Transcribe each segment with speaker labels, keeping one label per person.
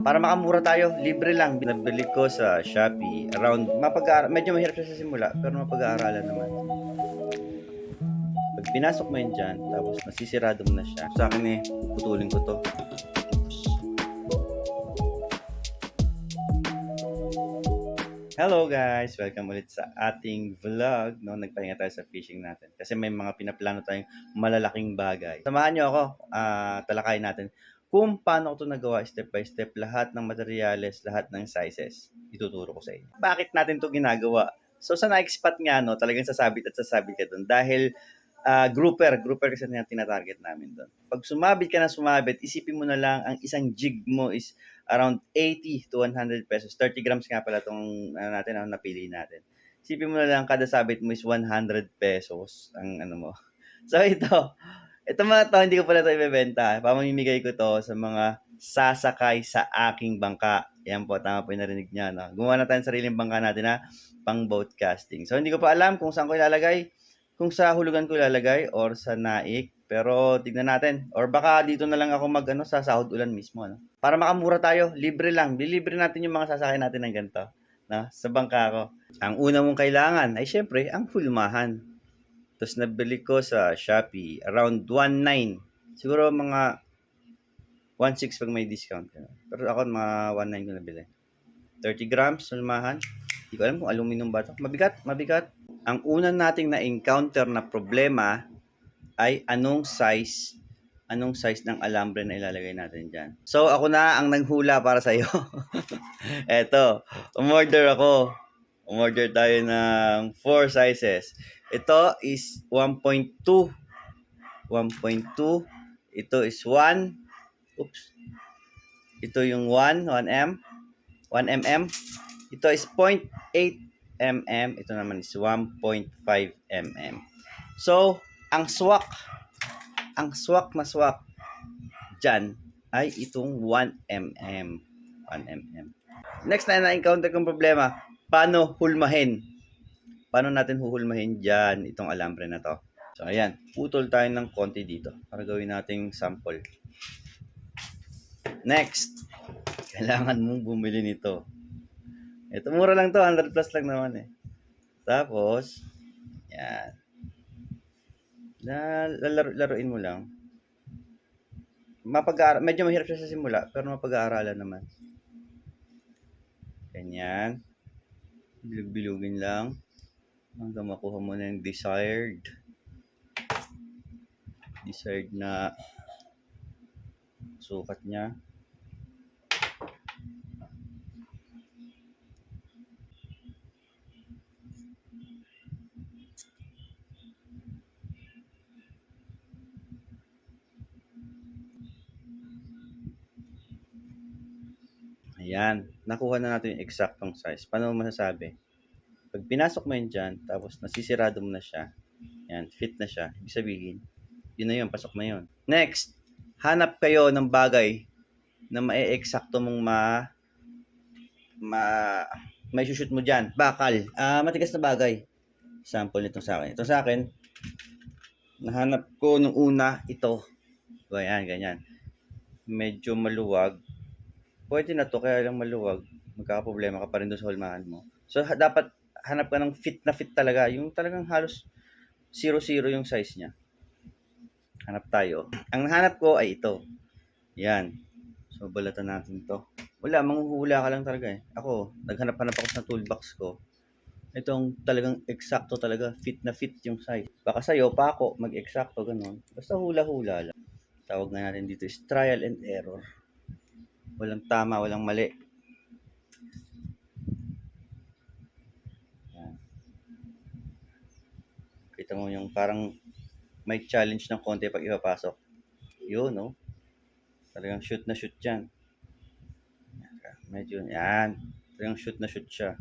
Speaker 1: Para makamura tayo, libre lang. Nabili ko sa Shopee. Around, medyo mahirap siya sa simula, pero mapag-aaralan naman. Pag pinasok mo yun dyan, tapos nasisirado mo na siya. Sa akin puputulin ko to. Hello guys! Welcome ulit sa ating vlog. No? Nagpahinga tayo sa fishing natin. Kasi may mga pinaplano tayong malalaking bagay. Samahan nyo ako, talakayin natin kung paano ko ito nagawa step by step. Lahat ng materyales, lahat ng sizes, ituturo ko sa inyo. Bakit natin ito ginagawa? So sa Nike spot nga, no, talagang sasabit at sasabit ka doon. Dahil grouper kasi na tinatarget namin doon. Pag sumabit ka na sumabit, isipin mo na lang ang isang jig mo is around 80 to 100 pesos. 30 grams nga pala itong natin, ang napili natin. Isipin mo na lang kada sabit mo is 100 pesos ang ano mo. So ito mga to, hindi ko pala ito ibebenta. Pamamimigay ko to sa mga sasakay sa aking bangka. Yan po, tama po yung narinig niya. No? Gumawa na tayo ng sariling bangka natin na pang boat casting. So hindi ko pa alam kung saan ko ilalagay, kung sa hulugan ko ilalagay or sa naik. Pero tignan natin. Or baka dito na lang ako sa sahod ulan mismo. No? Para makamura tayo, libre lang. Bilibre natin yung mga sasakay natin ng ganito. No? Sa bangka ko. Ang una mong kailangan ay syempre ang hulmahan. Tapos nabili ko sa Shopee. Around 1.9. Siguro mga 1.6 pag may discount. Pero ako mga 1.9 ko nabili. 30 grams hulmahan. Hindi ko alam kung aluminum ba ito. Mabigat, mabigat. Ang una nating na-encounter na problema ay anong size ng alambre na ilalagay natin dyan. So, ako na ang naghula para sa'yo. Eto, umorder ako. Umorder tayo ng 4 sizes. Ito is 1.2. 1.2. Ito is 1. Oops. Ito yung 1 m. 1 mm. Ito is 0.8 mm. Ito naman is 1.5 mm. So, ang swak na swak dyan ay itong 1 mm. 1 mm. Next na encounter kong problema, paano hulmahin? Paano natin huhulmahin dyan itong alambre na to? So, ayan. Putol tayo ng konti dito para gawin nating sample. Next, kailangan mong bumili nito. Ito, mura lang to. 100 plus lang naman eh. Tapos, yan. Laruin mo lang. Medyo mahirap siya sa simula, pero mapag-aaralan naman. Ganyan. Bilog-bilugin lang. Hanggang makuha mo na yung desired na sukat niya. Ayan. Nakuha na natin yung exactong size. Paano mo masasabi? Pag pinasok mo yun dyan, tapos nasisirado mo na siya, yan, fit na siya, ibig sabihin, yun na yun, pasok na yun. Next, hanap kayo ng bagay na ma-eksakto mong may shoot mo dyan. Bakal. Matigas na bagay. Sample nito sa akin. Ito sa akin, nahanap ko nung una, ito. Ayan, ganyan. Medyo maluwag. Pwede na to, kaya lang maluwag. Magkakaproblema ka pa rin doon sa hulmahan mo. So, dapat hanap ka ng fit na fit talaga. Yung talagang halos 0-0 yung size niya. Hanap tayo. Ang hanap ko ay ito. Yan. So, balatan natin to. Wala, manghuhula ka lang talaga eh. Ako, naghanap-hanap ako sa toolbox ko. Itong talagang eksakto talaga. Fit na fit yung size. Baka sa'yo, pa ako, mag-eksakto, ganun. Basta hula-hula lang. Tawag na natin dito is trial and error. Walang tama, walang mali. Yan. Kita mo yung parang may challenge ng konti pag ipapasok. Yun, no? Talagang shoot na shoot yan. Medyo, yan. Talagang shoot na shoot siya.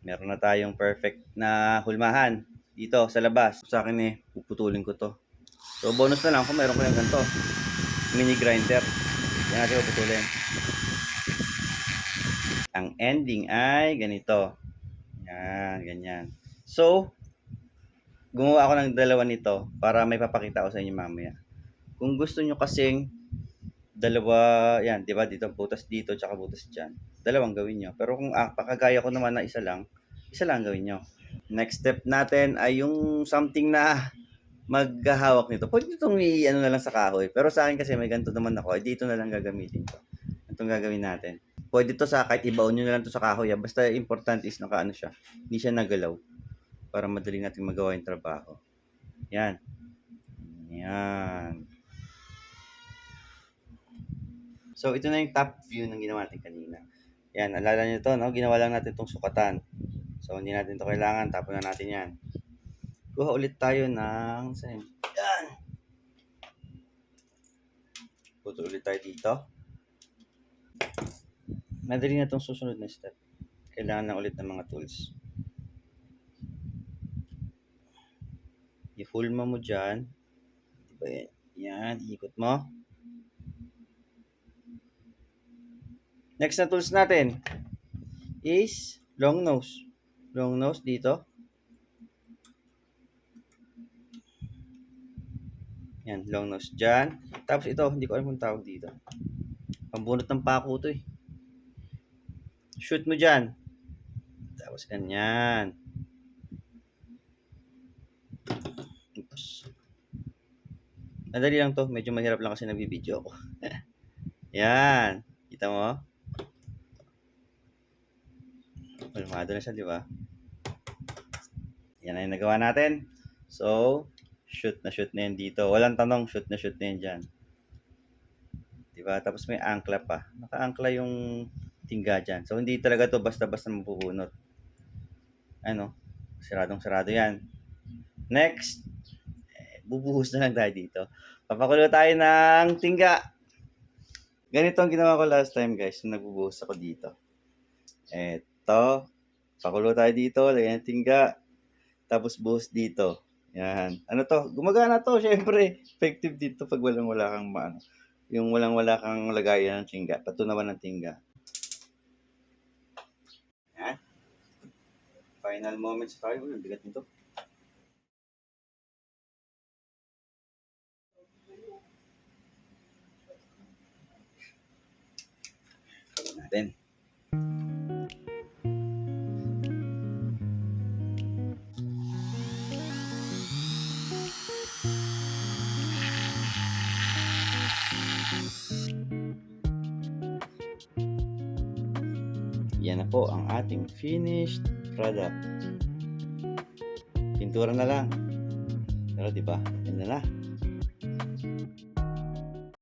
Speaker 1: Meron na tayong perfect na hulmahan dito sa labas. Sa akin puputulin ko to. So, bonus na lang kung meron ko yung ganito. Mini grinder. Yan natin puputulin. Ang ending ay ganito. Yan, ganyan. So, gumawa ako ng dalawa nito para may papakita ko sa inyo mamaya. Kung gusto nyo kasing Dalawa, yan, 'di ba? Dito butas dito, tsaka butas diyan. Dalawang gawin niyo. Pero kung pakagaya ko naman na isa lang gawin niyo. Next step natin ay yung something na maghahawak nito. Pwede itong i-ano na lang sa kahoy. Pero sa akin kasi may ganito naman ako. Eh, dito na lang gagamitin ko. Itong gagawin natin. Pwede to sa kahit ibaon nyo na lang to sa kahoy. Basta important is nakaano siya. Hindi siya nagalaw. Para madali natin magawa yung trabaho. Yan. Yan. So, ito na yung top view ng ginawa natin kanina. Yan, alala nyo to, no? Ginawa lang natin itong sukatan. So, hindi natin to kailangan. Tapon na natin yan. Kuha ulit tayo ng... Yan. Putol ulit tayo dito. Madali na itong susunod na step. Kailangan na ulit ng mga tools. I-hulma mo dyan. Diba yan, ikot mo. Next na tools natin is long nose. Long nose dito. Yan, long nose dyan. Tapos ito, hindi ko alam kung tawag dito. Pambunot ng pako to eh. Shoot mo dyan. Tapos ganyan. Oops. Nadali lang to. Medyo mahirap lang kasi nagbibideo ako. Yan. Kita mo? Malmado na siya, di ba? Yan na yung nagawa natin. So, shoot na yan dito. Walang tanong, shoot na yan dyan. Diba? Tapos may angkla pa. Naka-angkla yung tingga dyan. So, hindi talaga to basta-basta mapubunot. Ano? Saradong-sarado yan. Next, bubuhos na lang tayo dito. Papakulo tayo ng tingga. Ganito ang ginawa ko last time, guys. Nung nagbubuhos ako dito. Eto. Pakulo tayo dito. Lagyan ng tingga. Tapos buhos dito. Yan. Ano to? Gumagana to, syempre. Effective dito pag wala kang maano. Yung wala kang lagayan ng tingga. Patunawan ng tingga. Yan. Final moments tayo. Ang bigat nito. Natin. Yan na po ang ating finished product. Pintura na lang. Pero diba, yan na.